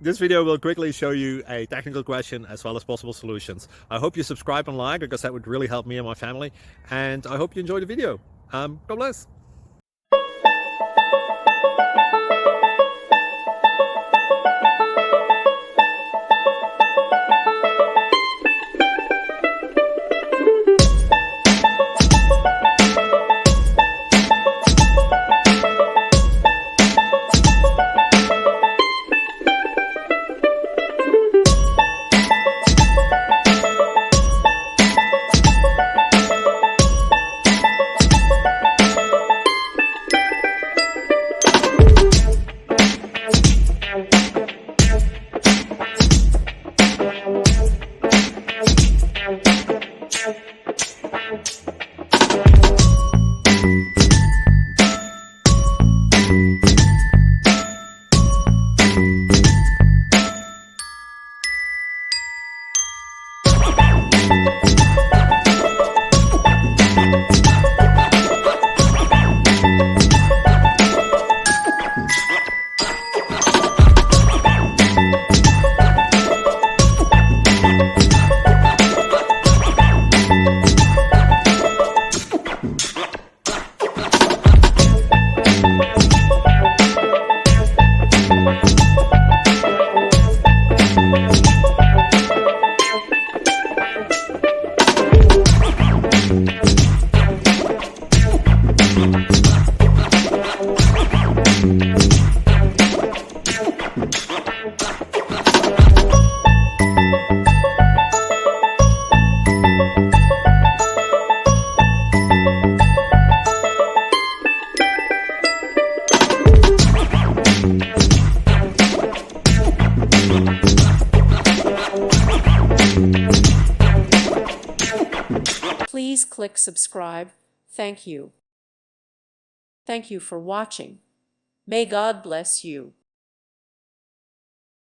This video will quickly show you a technical question as well as possible solutions. I hope you subscribe and like, because that would really help me and my family. And I hope you enjoy the video. God bless. Please click subscribe. Thank you. Thank you for watching. May God bless you.